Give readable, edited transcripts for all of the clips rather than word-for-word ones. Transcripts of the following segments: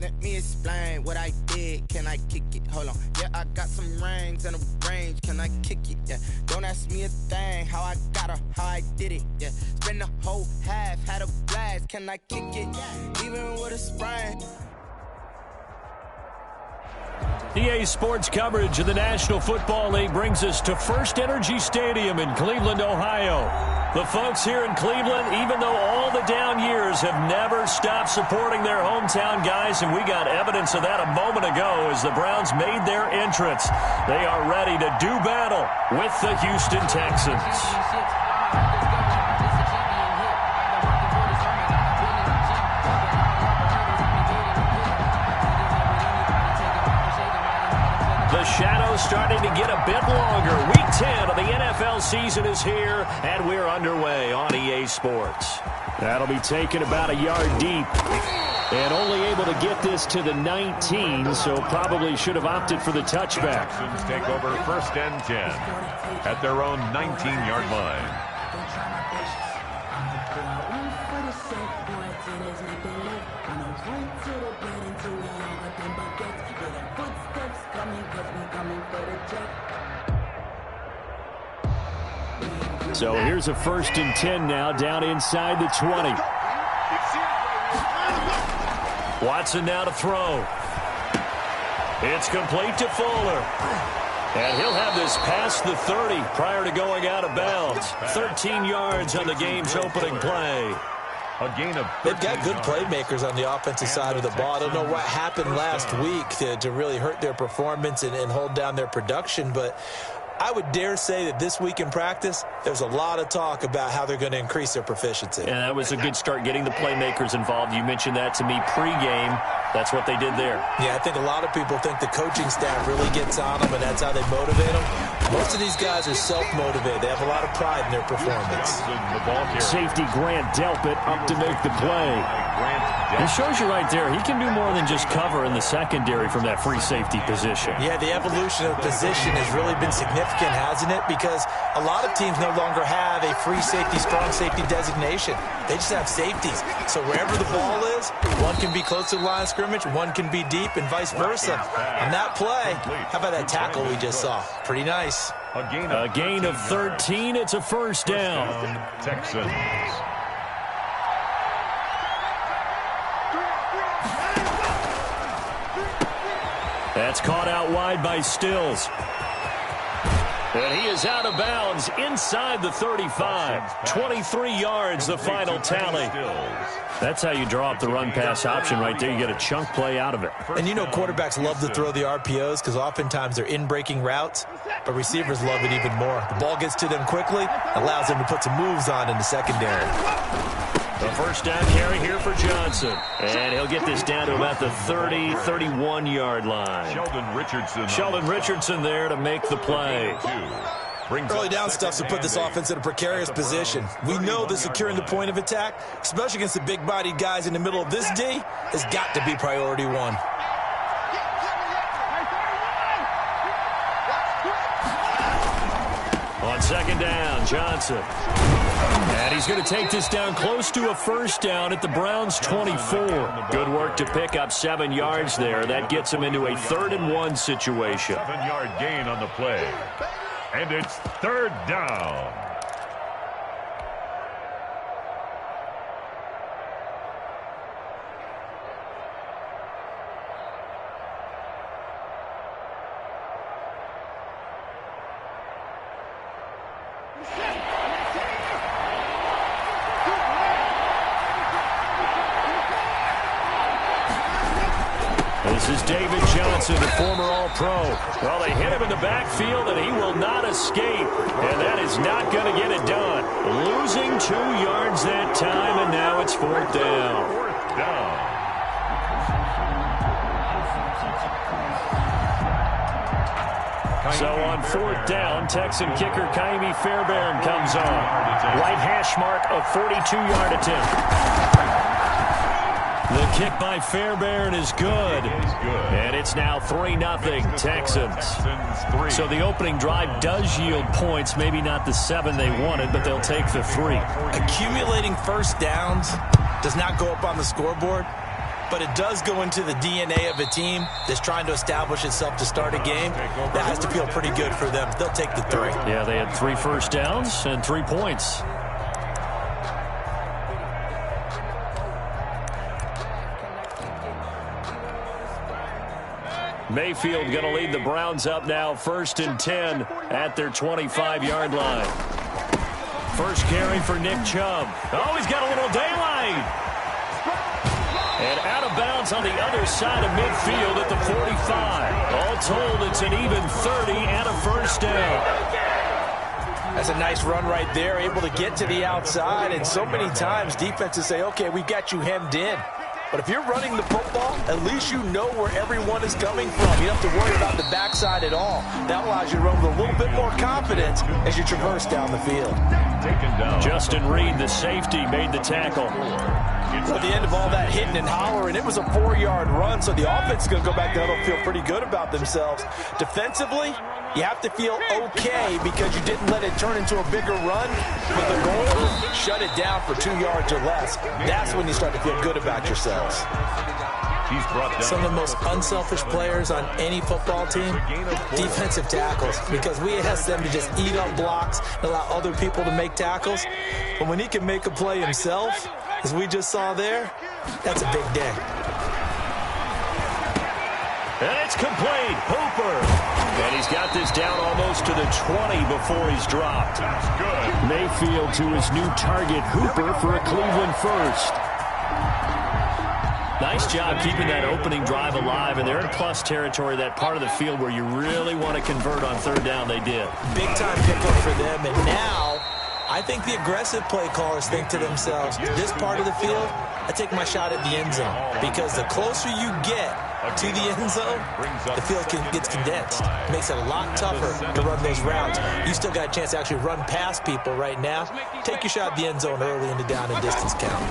Let me explain what I did. Can I kick it? Hold on. Yeah, I got some rings and a range. Can I kick it? Yeah. Don't ask me a thing. How I got her, how I did it. Yeah. Spend the whole half, had a blast. Can I kick it? Even with a sprain. EA Sports coverage of the National Football League brings us to First Energy Stadium in Cleveland, Ohio. The folks here in Cleveland, even though all the down years, have never stopped supporting their hometown guys, and we got evidence of that a moment ago as the Browns made their entrance. They are ready to do battle with the Houston Texans. The shadow's starting to get a bit longer. Week 10 of the NFL season is here, and we're underway on EA Sports. That'll be taken about a yard deep. And only able to get this to the 19, so probably should have opted for the touchback. Texans take over first and 10 at their own 19-yard line. So here's a first and 10 now, down inside the 20. Watson now to throw. It's complete to Fuller. And he'll have this past the 30 prior to going out of bounds. 13 yards on the game's opening play. A gain of They've got good playmakers on the offensive side of the ball. I don't know what happened last week to really hurt their performance and hold down their production, but I would dare say that this week in practice, there's a lot of talk about how they're going to increase their proficiency. And that was a good start, getting the playmakers involved. You mentioned that to me pregame. That's what they did there. Yeah, I think a lot of people think the coaching staff really gets on them, and that's how they motivate them. Most of these guys are self-motivated. They have a lot of pride in their performance. Safety Grant Delpit up to make the play. It shows you right there, he can do more than just cover in the secondary from that free safety position. Yeah, the evolution of position has really been significant, hasn't it? Because a lot of teams no longer have a free safety, strong safety designation. They just have safeties. So wherever the ball is, one can be close to the line of scrimmage, one can be deep, and vice versa. On that play, how about that tackle we just saw? Pretty nice. A gain of 13. It's a first down. Texans. That's caught out wide by Stills. And he is out of bounds inside the 35. 23 yards, the final tally. That's how you draw up the run-pass option right there. You get a chunk play out of it. And you know quarterbacks love to throw the RPOs because oftentimes they're in-breaking routes, but receivers love it even more. The ball gets to them quickly, allows them to put some moves on in the secondary. The first down carry here for Johnson. And he'll get this down to about the 30, 31-yard line. Sheldon Richardson there to make the play. Early down stuff to put this offense in a precarious position. We know that securing the point of attack, especially against the big-bodied guys in the middle of this D, has got to be priority one. On second down, Johnson. And he's going to take this down close to a first down at the Browns' 24. Good work to pick up 7 yards there. That gets him into a 3rd-and-1 situation. 7-yard gain on the play. And it's 3rd down. This is David Johnson, the former All-Pro. Well, they hit him in the backfield, and he will not escape. And that is not going to get it done. Losing 2 yards that time, and now it's 4th down. 4th down. So on 4th down, Texan kicker Ka'imi Fairbairn comes on. Right hash mark, a 42-yard attempt. The kick by Fairbairn is good. And it's now 3-0 Texans. So the opening drive does yield points. Maybe not the 7 they wanted, but they'll take the 3. Accumulating first downs does not go up on the scoreboard. but it does go into the DNA of a team that's trying to establish itself to start a game. That has to feel pretty good for them. They'll take the 3. Yeah, they had 3 first downs and 3 points. Mayfield going to lead the Browns up now, 1st and 10 at their 25-yard line. First carry for Nick Chubb. Oh, he's got a little daylight. And out of bounds on the other side of midfield at the 45. All told, it's an even 30 and a first down. That's a nice run right there, able to get to the outside. And so many times defenses say, okay, we've got you hemmed in. But if you're running the football, at least you know where everyone is coming from. You don't have to worry about the backside at all. That allows you to run with a little bit more confidence as you traverse down the field. Justin Reed, the safety, made the tackle. At the end of all that hitting and hollering, it was a 4-yard run, so the offense is going to go back there and feel pretty good about themselves. Defensively, you have to feel okay because you didn't let it turn into a bigger run. But the goal, shut it down for 2 yards or less. That's when you start to feel good about yourselves. Some of the most unselfish players on any football team, defensive tackles, because we ask them to just eat up blocks and allow other people to make tackles. But when he can make a play himself, as we just saw there, that's a big day. And it's complete. Hooper. And he's got this down almost to the 20 before he's dropped. That's good. Mayfield to his new target, Hooper, for a Cleveland first. Nice job keeping that opening drive alive, and they're in plus territory, that part of the field where you really want to convert on 3rd down. They did. Big-time pickup for them, and now I think the aggressive play callers think to themselves, this part of the field, I take my shot at the end zone, because the closer you get to the end zone, the field gets condensed. It makes it a lot tougher to run those routes. You still got a chance to actually run past people right now. Take your shot at the end zone early in the down and distance count.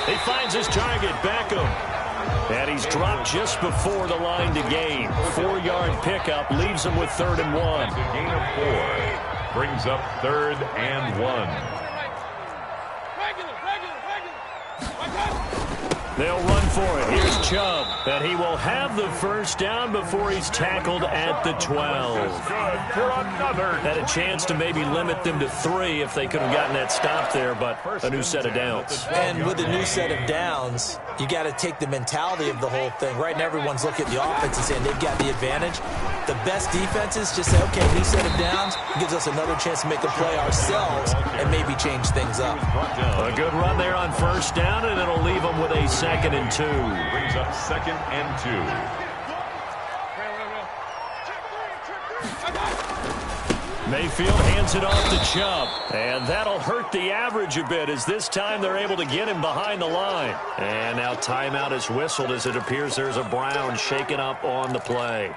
He finds his target, Beckham. And he's dropped just before the line to gain. 4-yard pickup leaves him with 3rd and 1. A gain of 4 brings up 3rd and 1. They'll run for it. Here's Chubb. And he will have the first down before he's tackled at the 12. Good for another. Had a chance to maybe limit them to 3 if they could have gotten that stop there, but a new set of downs. And with a new set of downs, you got to take the mentality of the whole thing. Right now, everyone's looking at the offense and saying they've got the advantage. The best defenses just say, okay, new set of downs gives us another chance to make a play ourselves and maybe change things up. A good run there on 1st down, and it'll leave them with a 2nd and 2. Brings up 2nd and 2. Mayfield hands it off to Chubb, and that'll hurt the average a bit as this time they're able to get him behind the line. And now timeout is whistled as it appears there's a Brown shaken up on the play.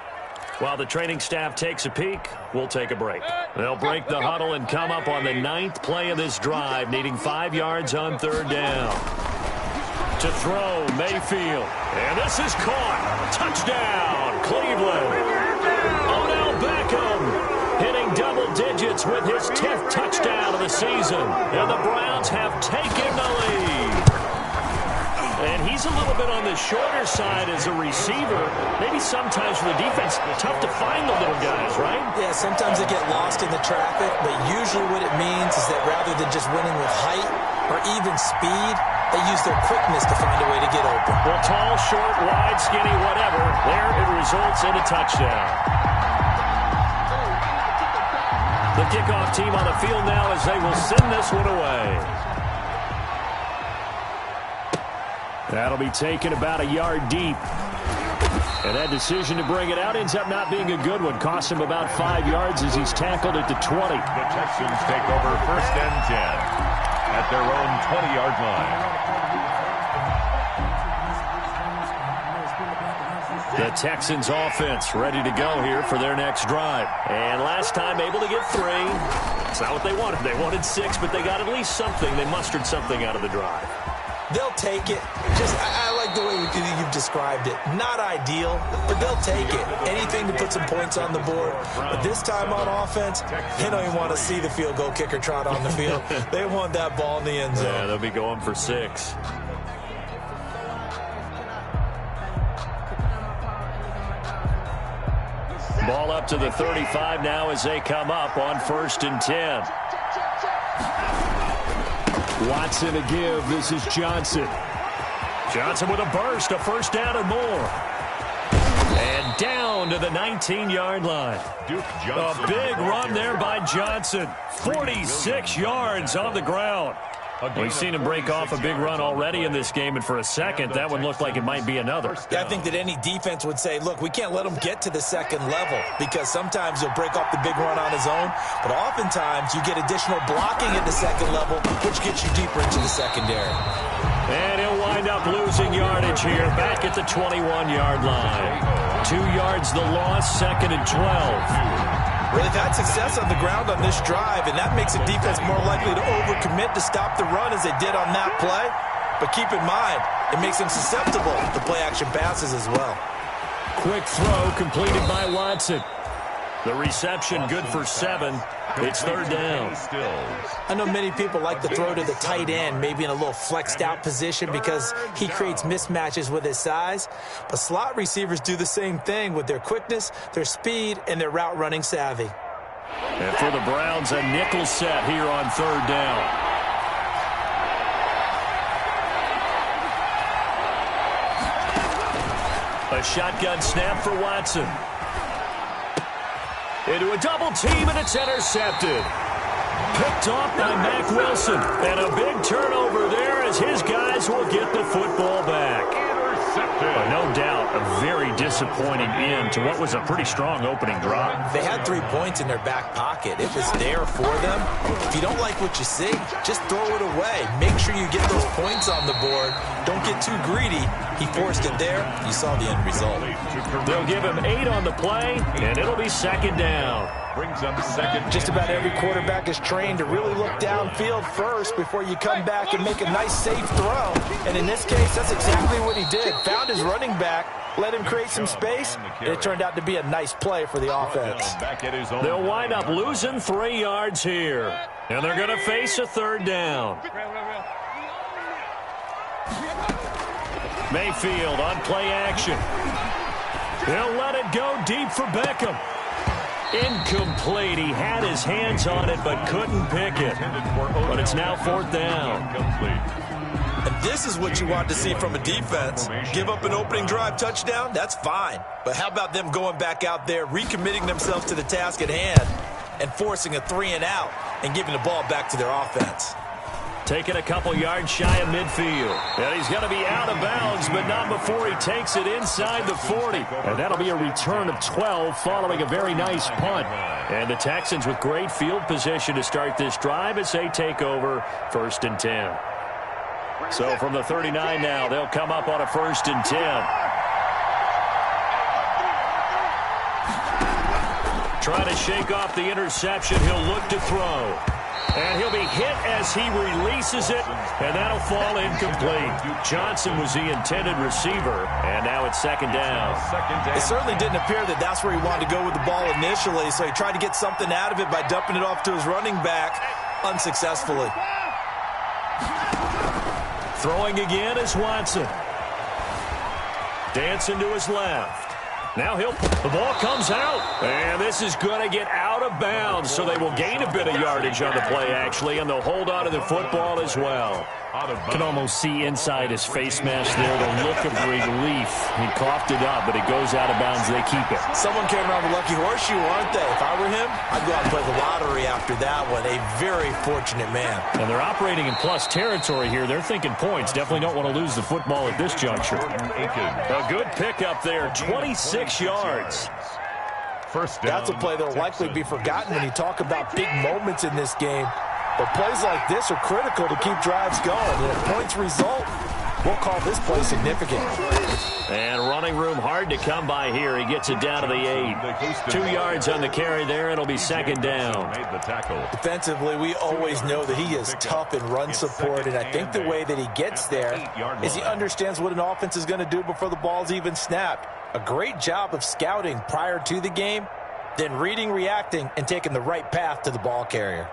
While the training staff takes a peek, we'll take a break. They'll break the huddle and come up on the 9th play of this drive, needing 5 yards on 3rd down. To throw, Mayfield. And this is caught. Touchdown, Cleveland. Odell Beckham hitting double digits with his 10th touchdown of the season. And the Browns have taken the lead. And he's a little bit on the shorter side as a receiver. Maybe sometimes for the defense, tough to find the little guys, right? Yeah, sometimes they get lost in the traffic, but usually what it means is that rather than just winning with height or even speed, they use their quickness to find a way to get open. Well, tall, short, wide, skinny, whatever, there it results in a touchdown. The kickoff team on the field now as they will send this one away. That'll be taken about a yard deep. And that decision to bring it out ends up not being a good one. Cost him about 5 yards as he's tackled at the 20. The Texans take over 1st and 10 at their own 20-yard line. The Texans offense ready to go here for their next drive. And last time able to get 3. It's not what they wanted. They wanted 6, but they got at least something. They mustered something out of the drive. They'll take it. I like the way you've described it. Not ideal, but they'll take it. Anything to put some points on the board. But this time on offense, they don't even want to see the field goal kicker trot on the field. They want that ball in the end zone. Yeah, they'll be going for 6. Ball up to the 35 now as they come up on 1st and 10. Watson to give. This is Johnson. Johnson with a burst, a first down and more. And down to the 19-yard line. Duke Johnson. A big run there by Johnson. 46 yards on the ground. We've seen him break off a big run already in this game, and for a second, that one looked like it might be another. Yeah, I think that any defense would say, look, we can't let him get to the second level because sometimes he'll break off the big run on his own, but oftentimes you get additional blocking at the second level, which gets you deeper into the secondary. And he'll wind up losing yardage here, back at the 21-yard line. 2 yards the loss, 2nd and 12. Well, they've had success on the ground on this drive, and that makes a defense more likely to overcommit to stop the run as they did on that play. But keep in mind, it makes them susceptible to play-action passes as well. Quick throw completed by Watson. The reception good for 7. It's 3rd down. I know many people like to throw to the tight end, maybe in a little flexed out position because he creates mismatches with his size. But slot receivers do the same thing with their quickness, their speed, and their route running savvy. And for the Browns, a nickel set here on 3rd down. A shotgun snap for Watson. Into a double team, and it's intercepted. Picked off by Mack Wilson. And a big turnover there as his guys will get the football back. But no doubt, a very disappointing end to what was a pretty strong opening drive. They had 3 points in their back pocket. It was there for them. If you don't like what you see, just throw it away. Make sure you get those points on the board. Don't get too greedy. He forced it there. You saw the end result. They'll give him 8 on the play, and it'll be 2nd down. Brings up 2nd. Just about every quarterback is trained to really look downfield first before you come back and make a nice, safe throw. And in this case, that's exactly what he did. Found his running back, let him create some space, and it turned out to be a nice play for the offense. They'll wind up losing 3 yards here, and they're going to face a 3rd down. Mayfield on play action. They'll let it go deep for Beckham. Incomplete. He had his hands on it but couldn't pick it. But it's now 4th down. And this is what you want to see from a defense. Give up an opening drive touchdown, that's fine. But how about them going back out there, recommitting themselves to the task at hand, and forcing a 3-and-out and giving the ball back to their offense? Taking a couple yards shy of midfield. And he's going to be out of bounds, but not before he takes it inside the 40. And that'll be a return of 12 following a very nice punt. And the Texans with great field position to start this drive as they take over 1st and 10. So from the 39 now, they'll come up on a 1st and 10. Trying to shake off the interception. He'll look to throw. And he'll be hit as he releases it, and that'll fall incomplete. Johnson was the intended receiver, and now it's 2nd down. It certainly didn't appear that that's where he wanted to go with the ball initially, so he tried to get something out of it by dumping it off to his running back unsuccessfully. Throwing again is Watson. Dancing to his left. Now the ball comes out, and this is going to get out of bounds, so they will gain a bit of yardage on the play, actually, and they'll hold on to the football as well. Can almost see inside his face mask there the look of relief. He coughed it up, but it goes out of bounds. They keep it. Someone came around with lucky horseshoe, aren't they? If I were him, I'd go out and play the lottery after that one. A very fortunate man. And they're operating in plus territory here. They're thinking points. Definitely don't want to lose the football at this juncture. A good pickup there, 26 yards. First down. That's a play that will likely be forgotten when you talk about big moments in this game. But plays like this are critical to keep drives going. And if points result, we'll call this play significant. And running room hard to come by here. He gets it down to the 8. 2 yards on the carry there. It'll be 2nd down. Defensively, we always know that he is tough in run support. And I think the way that he gets there is he understands what an offense is going to do before the ball's even snapped. A great job of scouting prior to the game, then reading, reacting, and taking the right path to the ball carrier.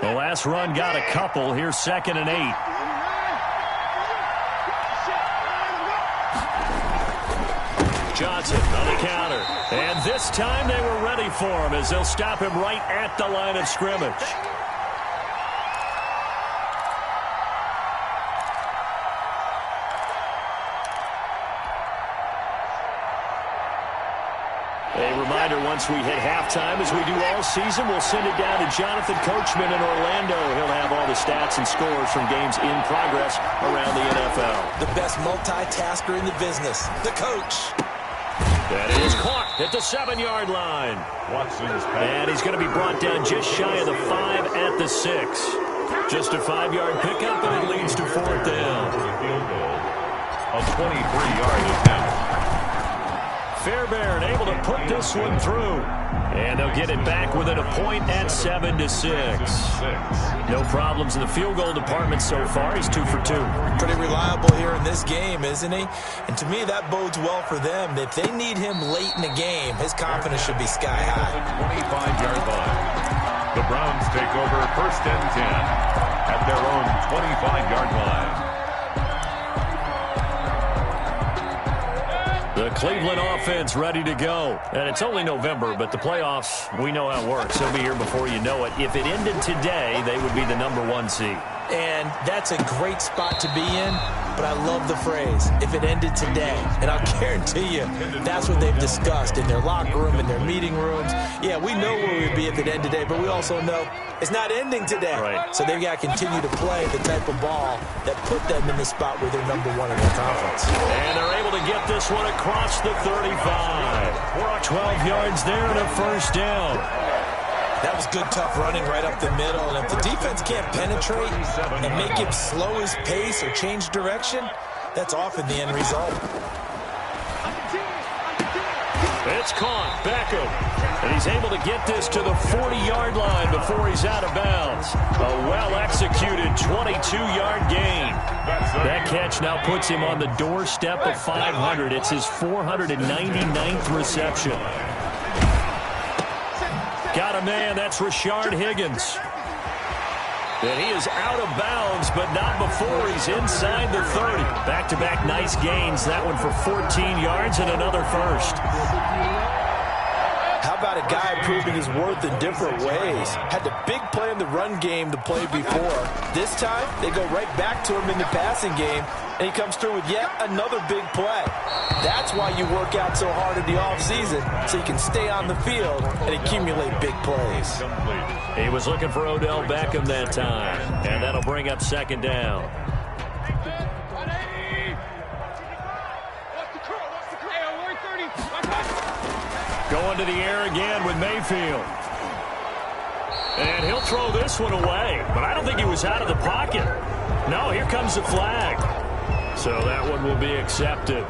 The last run got a couple. Here's 2nd and 8. Johnson on the counter. And this time they were ready for him as they'll stop him right at the line of scrimmage. A reminder, once we hit halftime, as we do all season, we'll send it down to Jonathan Coachman in Orlando. He'll have all the stats and scores from games in progress around the NFL. The best multitasker in the business, the coach. That is caught at the 7-yard line. Watson's And he's going to be brought down just shy of the 5 at the 6. Just a 5-yard pickup, and it leads to 4th down. field goal. A 23-yard attempt. Fairbairn able to put this one through. And they'll get it back within a point at 7-6. No problems in the field goal department so far. He's 2 for 2. Pretty reliable here in this game, isn't he? And to me, that bodes well for them. If they need him late in the game, his confidence should be sky high. 25-yard line. The Browns take over 1st and 10 at their own 25-yard line. The Cleveland offense ready to go. And it's only November, but the playoffs, we know how it works. They'll be here before you know it. If it ended today, they would be the #1 seed. And that's a great spot to be in, but I love the phrase, if it ended today. And I'll guarantee you, that's what they've discussed in their locker room, in their meeting rooms. Yeah, we know where we'd be if it ended today, but we also know it's not ending today. Right. So they've got to continue to play the type of ball that put them in the spot where they're #1 in their conference. And they're able to get this one across the 35. 12 yards there and a 1st down. That was good, tough running right up the middle. And if the defense can't penetrate and make him slow his pace or change direction, that's often the end result. It's caught. Beckham. And he's able to get this to the 40-yard line before he's out of bounds. A well-executed 22-yard gain. That catch now puts him on the doorstep of 500. It's his 499th reception. Got a man. That's Rashard Higgins. And he is out of bounds, but not before he's inside the 30. Back-to-back nice gains. That one for 14 yards and another 1st. How about a guy proving his worth in different ways? Had the big play in the run game to play before. This time, they go right back to him in the passing game, and he comes through with yet another big play. That's why you work out so hard in the offseason, so you can stay on the field and accumulate big plays. He was looking for Odell Beckham that time, and that'll bring up 2nd down. Going to the air again with Mayfield. And he'll throw this one away, but I don't think he was out of the pocket. No, here comes the flag. So that one will be accepted.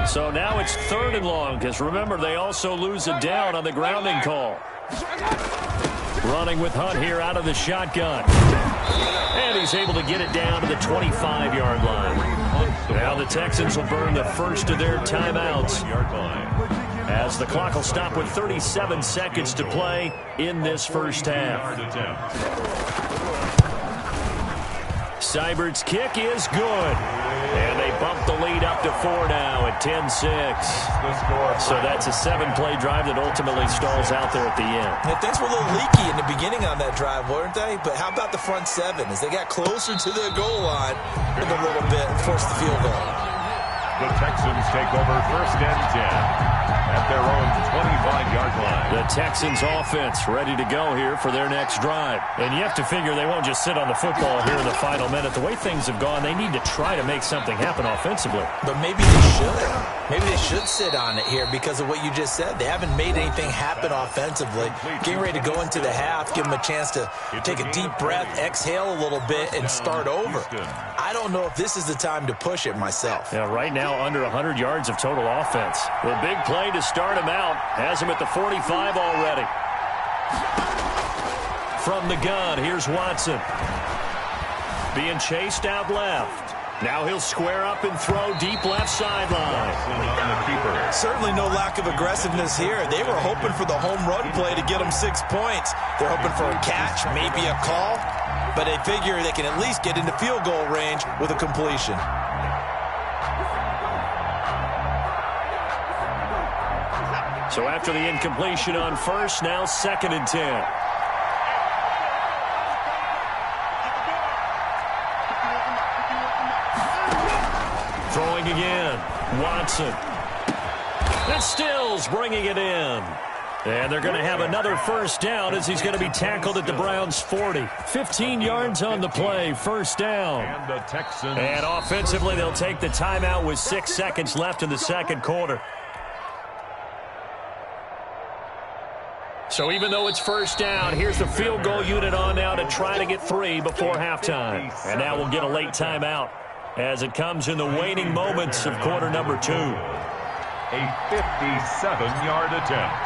So now it's 3rd and long, because remember, they also lose a down on the grounding call. Running with Hunt here out of the shotgun. And he's able to get it down to the 25-yard line. Now the Texans will burn the first of their timeouts, as the clock will stop with 37 seconds to play in this 1st half. Seibert's kick is good. And they bump the lead up to 4 now at 10-6. So that's a 7-play drive that ultimately stalls out there at the end. Yeah, things were a little leaky in the beginning on that drive, weren't they? But how about the front 7? As they got closer to the goal line a little bit and forced the field goal. The Texans take over 1st and 10 at their own 25-yard line. The Texans offense ready to go here for their next drive. And you have to figure they won't just sit on the football here in the final minute. The way things have gone, they need to try to make something happen offensively. But maybe they should. Maybe they should sit on it here because of what you just said. They haven't made anything happen offensively. Getting ready to go into the half, give them a chance to take a deep breath, exhale a little bit, and start over. I don't know if this is the time to push it myself. Yeah, right now under 100 yards of total offense. The big play to start him out has him at the 45 already. From the gun, here's Watson. Being chased out left. Now he'll square up and throw deep left sideline. Certainly no lack of aggressiveness here. They were hoping for the home run play to get them 6 points. They're hoping for a catch, maybe a call, but they figure they can at least get into field goal range with a completion. So after the incompletion on first, now 2nd and 10. Throwing again. Watson. And Stills bringing it in. And they're going to have another first down as he's going to be tackled at the Browns' 40. 15 yards on the play, first down. And offensively, they'll take the timeout with 6 seconds left in the second quarter. So even though it's first down, here's the field goal unit on now to try to get 3 before halftime. And now we'll get a late timeout as it comes in the waning moments of quarter number 2. A 57-yard attempt.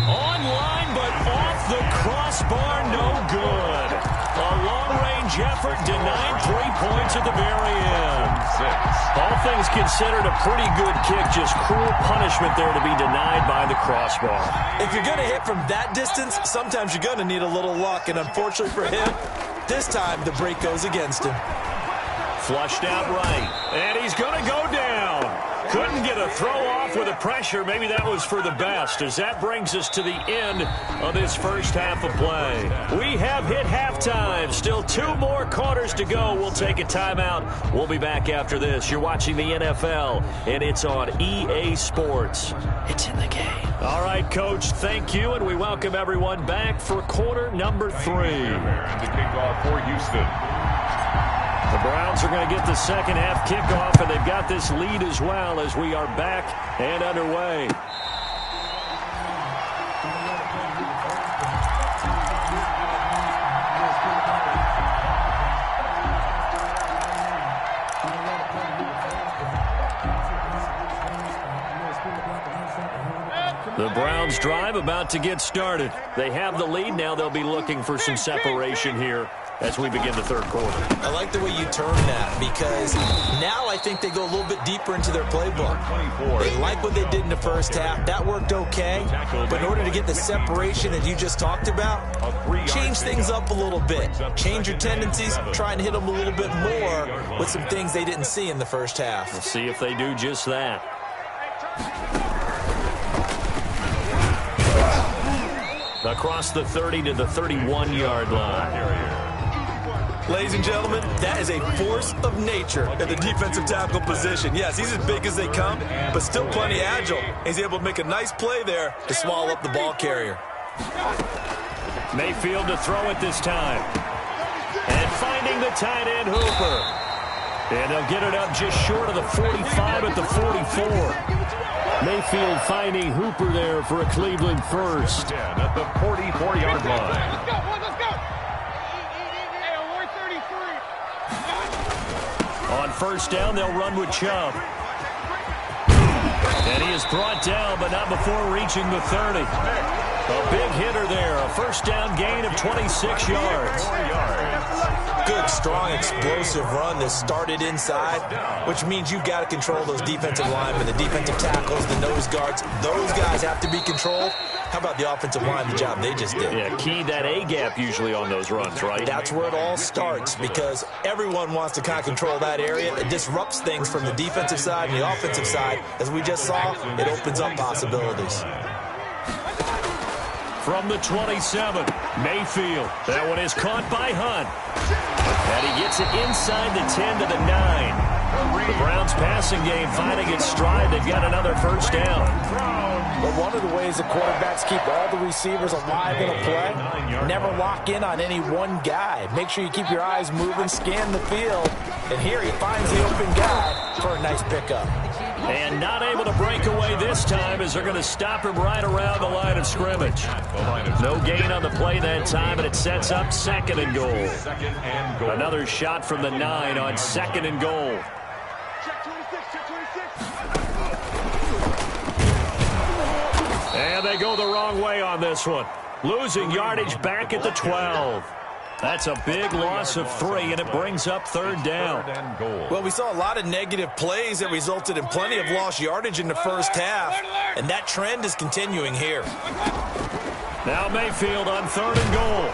Online, but off the crossbar, no good. A long-range effort denied 3 points at the very end. All things considered, a pretty good kick, just cruel punishment there to be denied by the crossbar. If you're going to hit from that distance, sometimes you're going to need a little luck, and unfortunately for him, this time the break goes against him. Flushed out right, and he's going to go down. Couldn't get a throw off with the pressure. Maybe that was for the best, as that brings us to the end of this first half of play. We have hit halftime. Still 2 more quarters to go. We'll take a timeout. We'll be back after this. You're watching the NFL, and it's on EA Sports. It's in the game. All right, Coach, thank you, and we welcome everyone back for quarter number 3. And the kickoff for Houston. The Browns are going to get the second half kickoff, and they've got this lead as well as we are back and underway. The Browns drive about to get started. They have the lead. Now they'll be looking for some separation here as we begin the third quarter. I like the way you turn that, because now I think they go a little bit deeper into their playbook. They like what they did in the first half. That worked okay. But in order to get the separation that you just talked about, change things up a little bit. Change your tendencies, try and hit them a little bit more with some things they didn't see in the first half. We'll see if they do just that. Across the 30 to the 31-yard line. Ladies and gentlemen, that is a force of nature at the defensive tackle position. Yes, he's as big as they come, but still plenty agile. He's able to make a nice play there to swallow up the ball carrier. Mayfield to throw it this time. And finding the tight end, Hooper. And they'll get it up just short of the 45 at the 44. Mayfield finding Hooper there for a Cleveland first. At the 44-yard line. Let's go. On first down, they'll run with Chubb. And he is brought down, but not before reaching the 30. A big hitter there. A first down gain of 26 yards. Good, strong, explosive run that started inside, which means you've got to control those defensive linemen, the defensive tackles, the nose guards. Those guys have to be controlled. How about the offensive line, the job they just did? Yeah, key that A-gap usually on those runs, right? That's where it all starts, because everyone wants to kind of control that area. It disrupts things from the defensive side and the offensive side. As we just saw, it opens up possibilities. From the 27, Mayfield. That one is caught by Hunt. And he gets it inside the 10 to the 9. The Browns passing game finding its stride. They've got another first down. But one of the ways the quarterbacks keep all the receivers alive in a play, never lock in on any one guy. Make sure you keep your eyes moving, scan the field. And here he finds the open guy for a nice pickup. And not able to break away this time as they're going to stop him right around the line of scrimmage. No gain on the play that time, and it sets up second and goal. Another shot from the 9 on second and goal. And they go the wrong way on this one. Losing yardage back at the 12. That's a big loss of 3, and it brings up third down. Well, we saw a lot of negative plays that resulted in plenty of lost yardage in the first half, and that trend is continuing here. Now Mayfield on third and goal.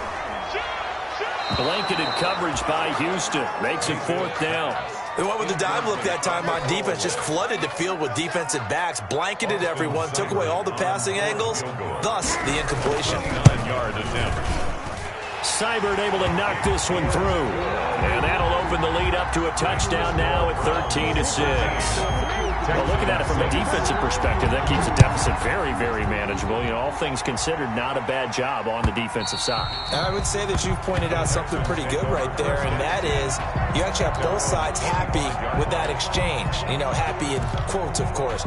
Blanketed coverage by Houston. Makes it fourth down. They went with the dime look that time on defense, just flooded the field with defensive backs, blanketed everyone, took away all the passing angles, thus the incompletion. 9-yard attempt. Seibert able to knock this one through. And that'll open the lead up to a touchdown now at 13-6. Well, looking at it from a defensive perspective, that keeps the deficit very, very manageable. You know, all things considered, not a bad job on the defensive side. I would say that you've pointed out something pretty good right there, and that is you actually have both sides happy with that exchange. You know, happy in quotes, of course.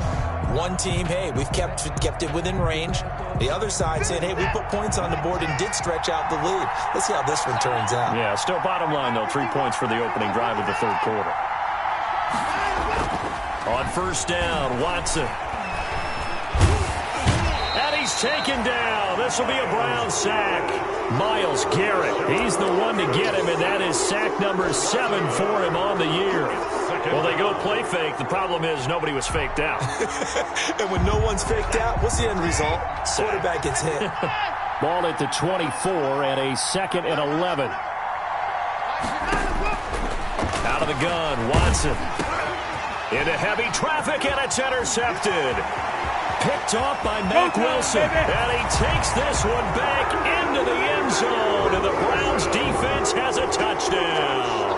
One team, hey, we've kept it within range. The other side saying, hey, we put points on the board and did stretch out the lead. Let's see how this one turns out. Yeah, still bottom line, though, 3 points for the opening drive of the third quarter. On first down, Watson. And he's taken down. This will be a Brown sack. Myles Garrett, he's the one to get him, and that is sack number 7 for him on the year. Well, they go play fake. The problem is nobody was faked out. And when no one's faked out, what's the end result? Quarterback gets hit. Ball at the 24 and a 2nd and 11. Out of the gun, Watson. Into heavy traffic, and it's intercepted. Picked off by Mack Wilson. And he takes this one back into the end zone. And the Browns defense has a touchdown.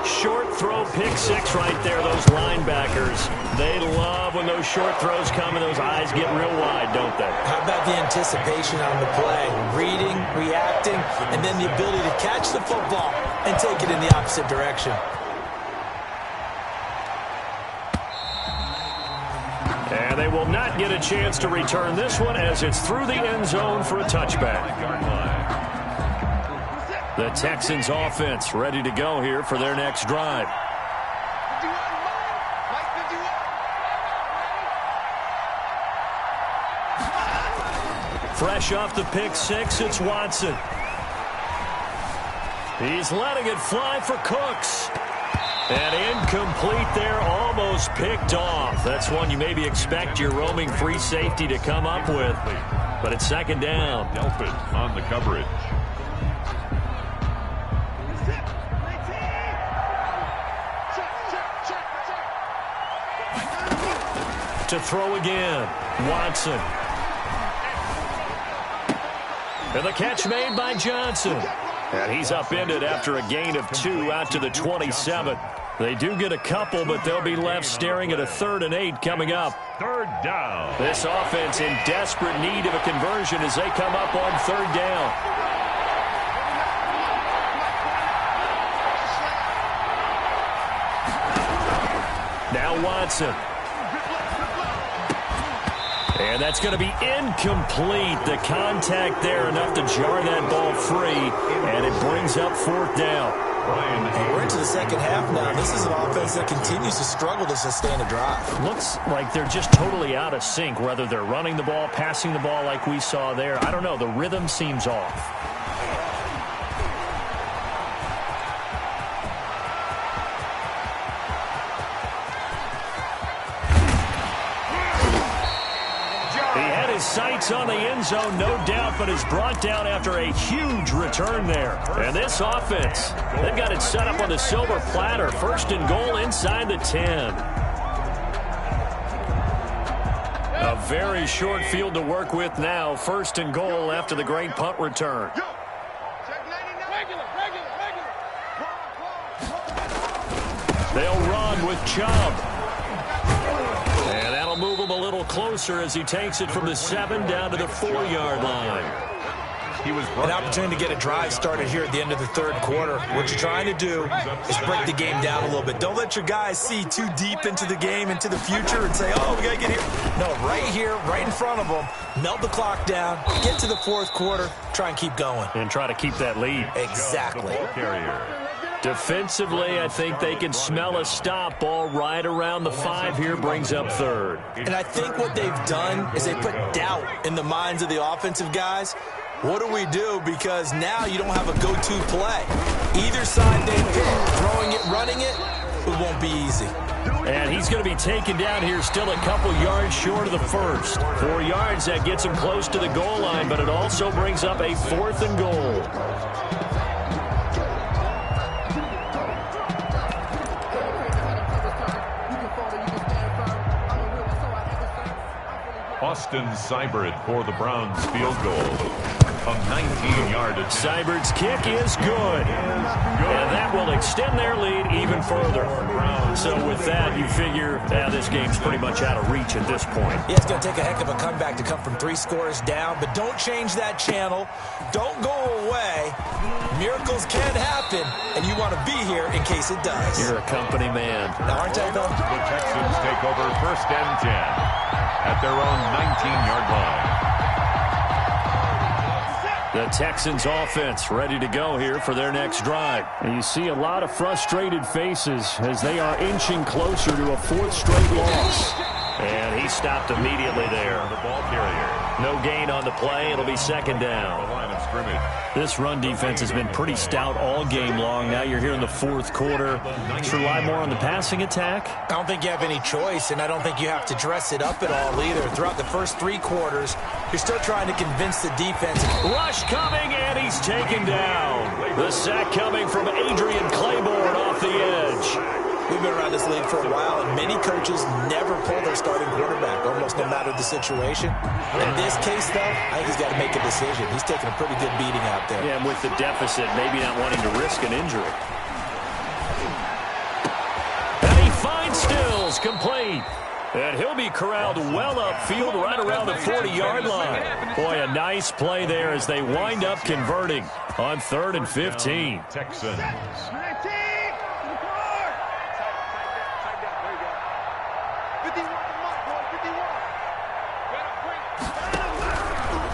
Short throw, pick 6 right there, those linebackers. They love when those short throws come and those eyes get real wide, don't they? How about the anticipation on the play? Reading, reacting, and then the ability to catch the football and take it in the opposite direction. And they will not get a chance to return this one as it's through the end zone for a touchback. The Texans offense ready to go here for their next drive. Fresh off the pick 6, it's Watson. He's letting it fly for Cooks. And incomplete there, almost picked off. That's one you maybe expect your roaming free safety to come up with. But it's 2nd down. Delpit on the coverage. To throw again, Watson. And the catch made by Johnson. And he's upended after a gain of 2 out to the 27. They do get a couple, but they'll be left staring at a 3rd and 8 coming up. 3rd down. This offense in desperate need of a conversion as they come up on 3rd down. Now Watson. And that's going to be incomplete. The contact there enough to jar that ball free, and it brings up 4th down. We're into the second half now. This is an offense that continues to struggle to sustain a drive. Looks like they're just totally out of sync, whether they're running the ball, passing the ball like we saw there. I don't know. The rhythm seems off. Sights on the end zone, no doubt, but is brought down after a huge return there. And this offense, they've got it set up on the silver platter. 1st and goal inside the 10. A very short field to work with now. 1st and goal after the great punt return. They'll run with Chubb. Move him a little closer as he takes it from the 7 down to the 4-yard line. He was an opportunity to get a drive started here at the end of the 3rd quarter. What you're trying to do is break the game down a little bit. Don't let your guys see too deep into the game, into the future, and say, oh, we got to get here. No, right here, right in front of them, melt the clock down, get to the 4th quarter, try and keep going. And try to keep that lead. Exactly. Defensively, I think they can smell a stop. Ball right around the 5 here, brings up 3rd. And I think what they've done is they put doubt in the minds of the offensive guys. What do we do? Because now you don't have a go-to play. Either side they pick, throwing it, running it, it won't be easy. And he's going to be taken down here still a couple yards short of the 1st. 4 yards, that gets him close to the goal line, but it also brings up a 4th and goal. Austin Seibert for the Browns field goal. A 19-yard attempt. Seibert's kick is good. And that will extend their lead even further. So with that, you figure this game's pretty much out of reach at this point. Yeah, it's going to take a heck of a comeback to come from 3 scores down, but don't change that channel. Don't go away. Miracles can happen, and you want to be here in case it does. You're a company man. Now, aren't I, though? The Texans take over first and 10 at their own 19-yard line. The Texans offense ready to go here for their next drive. And you see a lot of frustrated faces as they are inching closer to a 4th straight loss. And he stopped immediately there. The ball carrier. No gain on the play. It'll be second down. The line of scrimmage. This run defense has been pretty stout all game long. Now you're here in the 4th quarter. Let's rely more on the passing attack. I don't think you have any choice, and I don't think you have to dress it up at all either. Throughout the first 3 quarters, you're still trying to convince the defense. Rush coming, and he's taken down. The sack coming from Adrian Claiborne off the edge. We've been around this league for a while, and many coaches never pull their starting quarterback, almost no matter the situation. In this case, though, I think he's got to make a decision. He's taking a pretty good beating out there. Yeah, and with the deficit, maybe not wanting to risk an injury. And he finds Stills, complete. And he'll be corralled well upfield right around the 40-yard line. Boy, a nice play there as they wind up converting on 3rd and 15. Texans.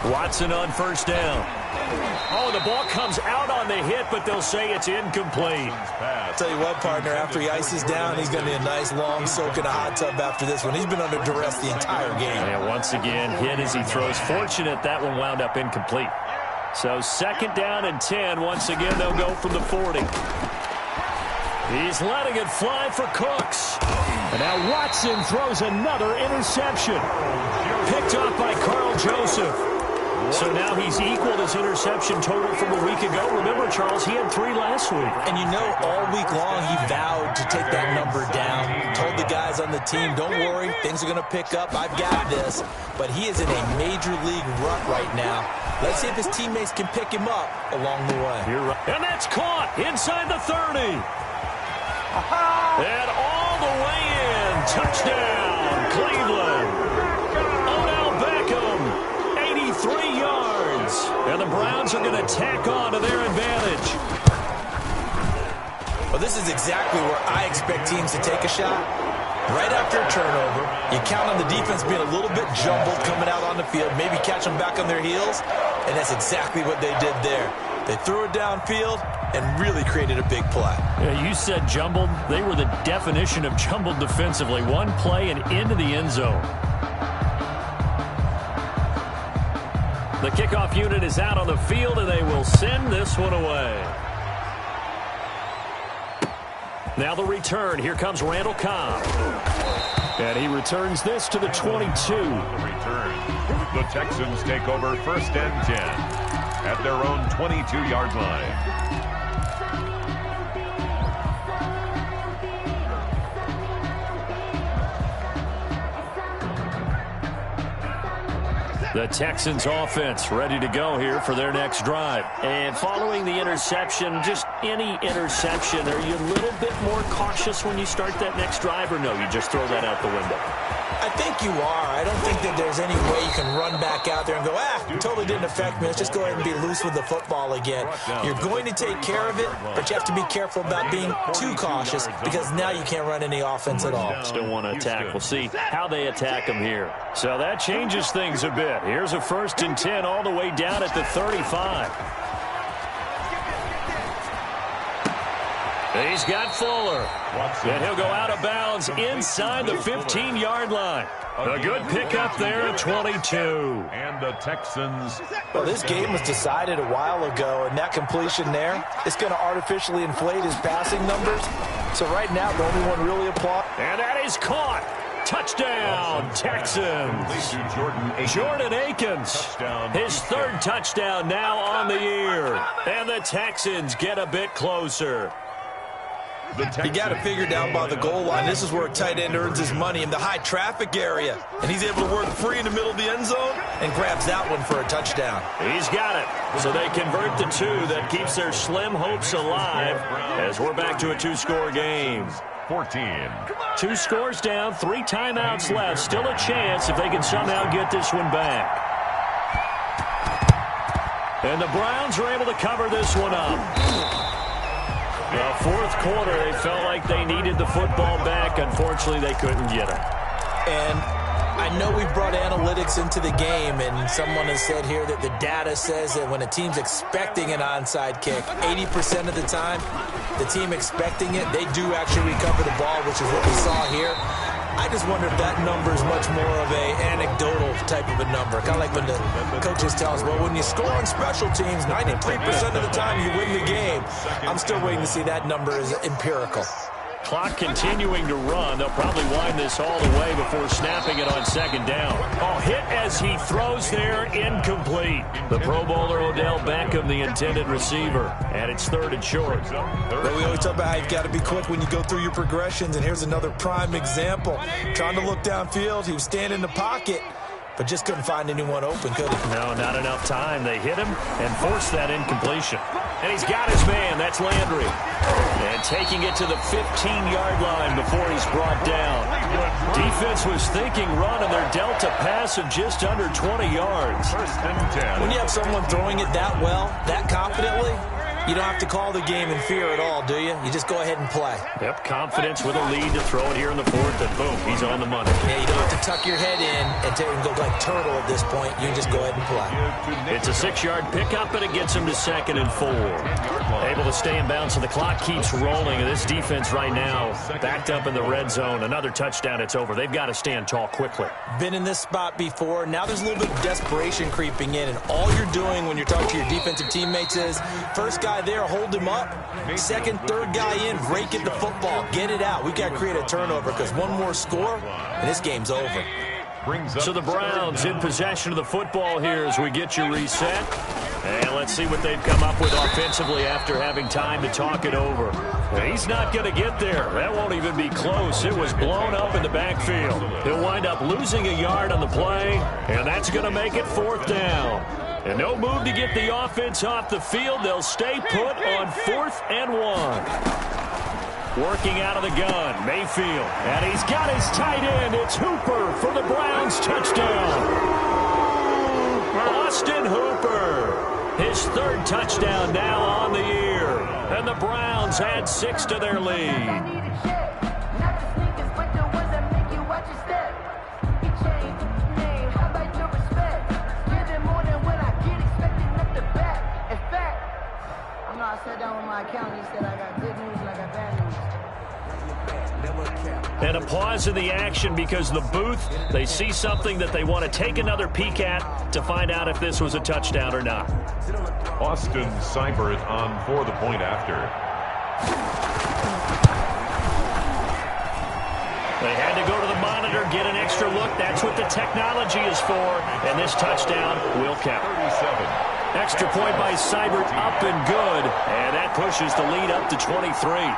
Watson on first down. Oh, the ball comes out on the hit, but they'll say it's incomplete. I'll tell you what, partner, after he ices down, he's going to need a nice long soak in a hot tub after this one. He's been under duress the entire game. And once again, hit as he throws. Fortunate that one wound up incomplete. So 2nd down and 10. Once again, they'll go from the 40. He's letting it fly for Cooks. And now Watson throws another interception. Picked off by Carl Joseph. So now he's equaled his interception total from a week ago. Remember, Charles, he had 3 last week. And you know, all week long he vowed to take that number down. Told the guys on the team, don't worry, things are going to pick up. I've got this. But he is in a major league rut right now. Let's see if his teammates can pick him up along the way. You're right. And that's caught inside the 30. And all the way in. Touchdown, Cleveland. Odell Beckham, 83 yards. And the Browns are going to tack on to their advantage. Well, this is exactly where I expect teams to take a shot. Right after a turnover, you count on the defense being a little bit jumbled coming out on the field, maybe catch them back on their heels, and that's exactly what they did there. They threw it downfield and really created a big play. Yeah, you said jumbled. They were the definition of jumbled defensively. One play and into the end zone. The kickoff unit is out on the field, and they will send this one away. Now the return. Here comes Randall Cobb. And he returns this to the 22. The return. The Texans take over first and 10 at their own 22-yard line. The Texans offense ready to go here for their next drive. And following the interception, just any interception, are you a little bit more cautious when you start that next drive, or no, you just throw that out the window? I think you are. I don't think that there's any way you can run back out there and go, it totally didn't affect me. Let's just go ahead and be loose with the football again. You're going to take care of it, but you have to be careful about being too cautious because now you can't run any offense at all. Still want to attack. We'll see how they attack them here. So that changes things a bit. Here's a 1st and 10 all the way down at the 35. He's got Fuller. And he'll go out of bounds inside the 15-yard line. A good pickup there at 22. And the Texans. Well, this game was decided a while ago, and that completion there is going to artificially inflate his passing numbers. So right now, the only one really applauding. And that is caught. Touchdown, Texans. Jordan Akins. His 3rd touchdown now on the year. And the Texans get a bit closer. You got to figure down by the goal line. This is where a tight end earns his money in the high traffic area. And he's able to work free in the middle of the end zone and grabs that one for a touchdown. He's got it. So they convert the 2. That keeps their slim hopes alive as we're back to a 2-score game. 14. 2 scores down, 3 timeouts left. Still a chance if they can somehow get this one back. And the Browns are able to cover this one up. The fourth quarter, they felt like they needed the football back. Unfortunately, they couldn't get it. And I know we've brought analytics into the game, and someone has said here that the data says that when a team's expecting an onside kick, 80% of the time, the team expecting it, they do actually recover the ball, which is what we saw here. I just wonder if that number is much more of a anecdotal type of a number. Kind of like when the coaches tell us, well, when you score on special teams, 93% of the time you win the game. I'm still waiting to see that number is empirical. Clock continuing to run. They'll probably wind this all the way before snapping it on second down. Oh, hit as he throws there, incomplete. The Pro Bowler Odell Beckham, the intended receiver, and it's 3rd and short. But we always talk about how you've got to be quick when you go through your progressions, and here's another prime example. Trying to look downfield, he was standing in the pocket, but just couldn't find anyone open, could he? No, not enough time. They hit him and forced that incompletion. And he's got his man. That's Landry. And taking it to the 15-yard line before he's brought down. Defense was thinking run, and they're dealt a pass of just under 20 yards. 1st and 10. When you have someone throwing it that well, that confidently, you don't have to call the game in fear at all, do you? You just go ahead and play. Yep, confidence with a lead to throw it here in the 4th, and boom, he's on the money. Yeah, you don't have to tuck your head in and go like turtle at this point. You can just go ahead and play. It's a 6-yard pickup, and it gets him to 2nd and 4. Able to stay in bounds, so the clock keeps rolling. And this defense right now backed up in the red zone. Another touchdown, it's over. They've got to stand tall quickly. Been in this spot before. Now there's a little bit of desperation creeping in, and all you're doing when you're talking to your defensive teammates is first guy there, hold him up. 2nd, 3rd guy in, rake at the football. Get it out. We got to create a turnover because one more score, and this game's over. So the Browns in possession of the football here as we get you reset. And let's see what they've come up with offensively after having time to talk it over. He's not going to get there. That won't even be close. It was blown up in the backfield. He'll wind up losing a yard on the play, and that's going to make it 4th down. And no move to get the offense off the field. They'll stay put on 4th and 1. Working out of the gun, Mayfield. And he's got his tight end. It's Hooper for the Browns touchdown. Austin Hooper. His 3rd touchdown now on the year. And the Browns add 6 to their lead. I sat down with my accountant. He said I got good news and I got bad news. And a pause in the action because the booth, they see something that they want to take another peek at to find out if this was a touchdown or not. Austin Seibert on for the point after. They had to go to the monitor, get an extra look. That's what the technology is for. And this touchdown will count. 37. Extra point by Seibert, up and good. And that pushes the lead up to 23.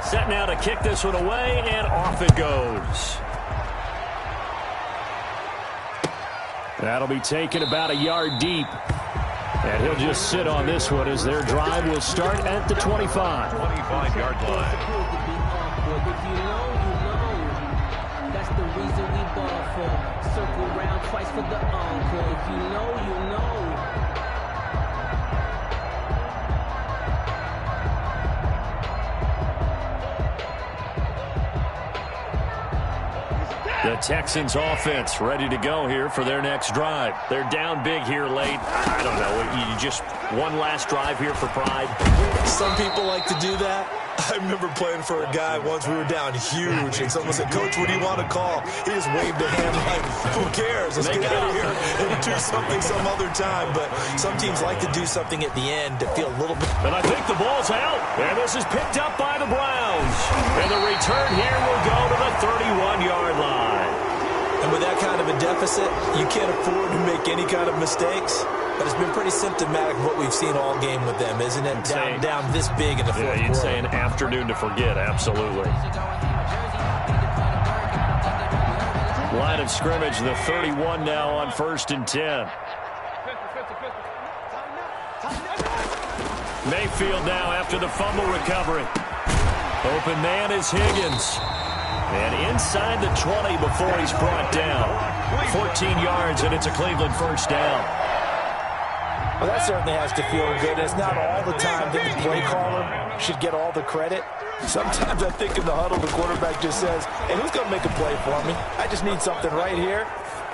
Set now to kick this one away, and off it goes. That'll be taken about a yard deep. And he'll just sit on this one as their drive will start at the 25. 25-yard line. Circle around twice for the encore. If you know, you know. The Texans offense ready to go here for their next drive. They're down big here late. I don't know. You just one last drive here for pride. Some people like to do that. I remember playing for a guy once. We were down huge, and someone said, "Coach, what do you want to call?" He just waved a hand like, "Who cares? Let's get out of here and do something some other time." But some teams like to do something at the end to feel a little bit. And I think the ball's out. And this is picked up by the Browns. And the return here will go to the 31-yard line. And with that kind of a deficit, you can't afford to make any kind of mistakes. But it's been pretty symptomatic of what we've seen all game with them, isn't it? Down this big in the fourth quarter. You'd say an afternoon to forget, absolutely. Line of scrimmage, the 31 now on 1st and 10. Mayfield now after the fumble recovery. Open man is Higgins. And inside the 20 before he's brought down. 14 yards, and it's a Cleveland first down. Well, that certainly has to feel good. It's not all the time that the play caller should get all the credit. Sometimes I think in the huddle, the quarterback just says, hey, who's going to make a play for me? I just need something right here.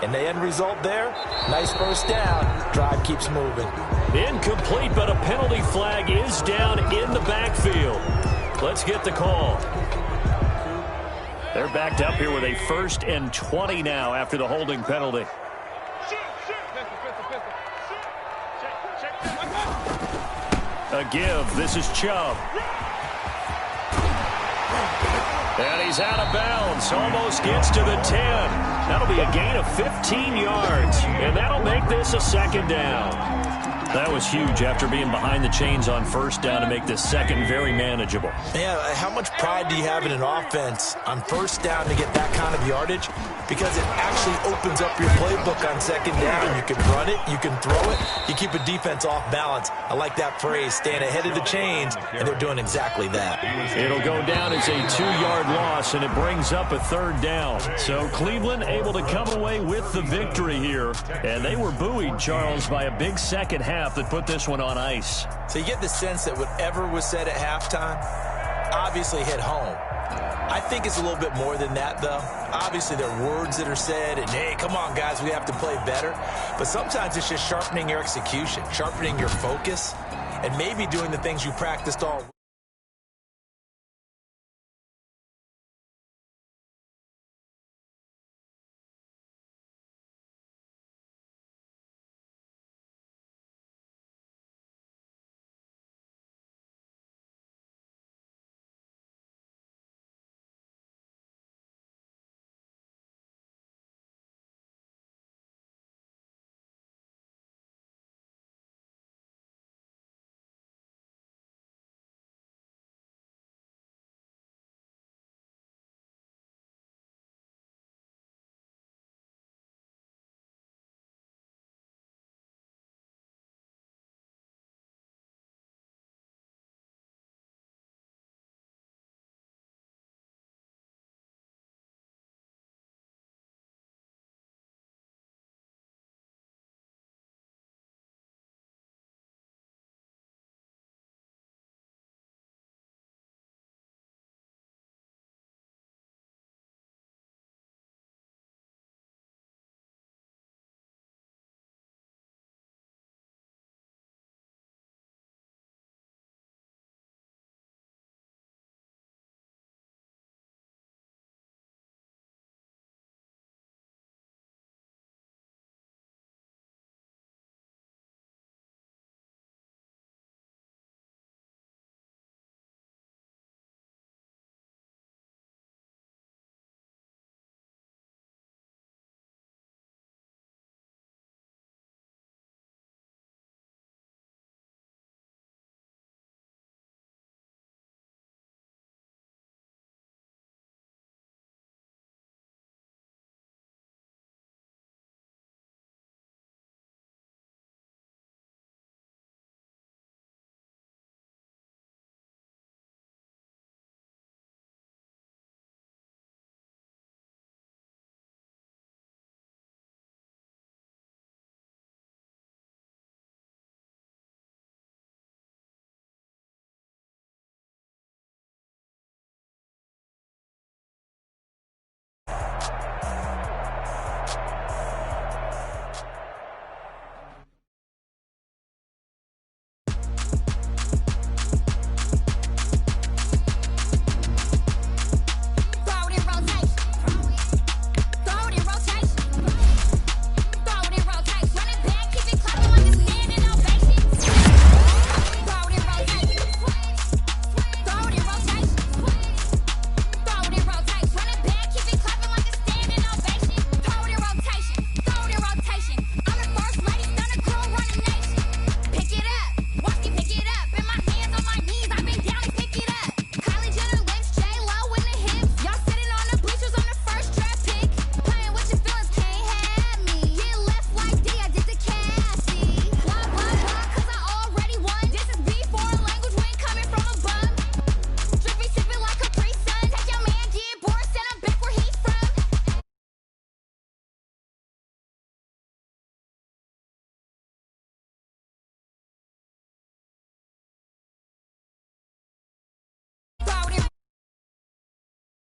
And the end result there, nice first down. Drive keeps moving. Incomplete, but a penalty flag is down in the backfield. Let's get the call. They're backed up here with a 1st and 20 now after the holding penalty. A give. This is Chubb. And he's out of bounds. Almost gets to the 10. That'll be a gain of 15 yards. And that'll make this a 2nd down. That was huge after being behind the chains on 1st down to make this 2nd very manageable. Yeah, how much pride do you have in an offense on 1st down to get that kind of yardage? Because it actually opens up your playbook on 2nd down. You can run it, you can throw it, you keep a defense off balance. I like that phrase, staying ahead of the chains, and they're doing exactly that. It'll go down as a 2-yard loss, and it brings up a 3rd down. So Cleveland able to come away with the victory here. And they were buoyed, Charles, by a big second half that put this one on ice. So you get the sense that whatever was said at halftime obviously hit home. I think it's a little bit more than that, though. Obviously, there are words that are said, and, hey, come on, guys, we have to play better. But sometimes it's just sharpening your execution, sharpening your focus, and maybe doing the things you practiced all week.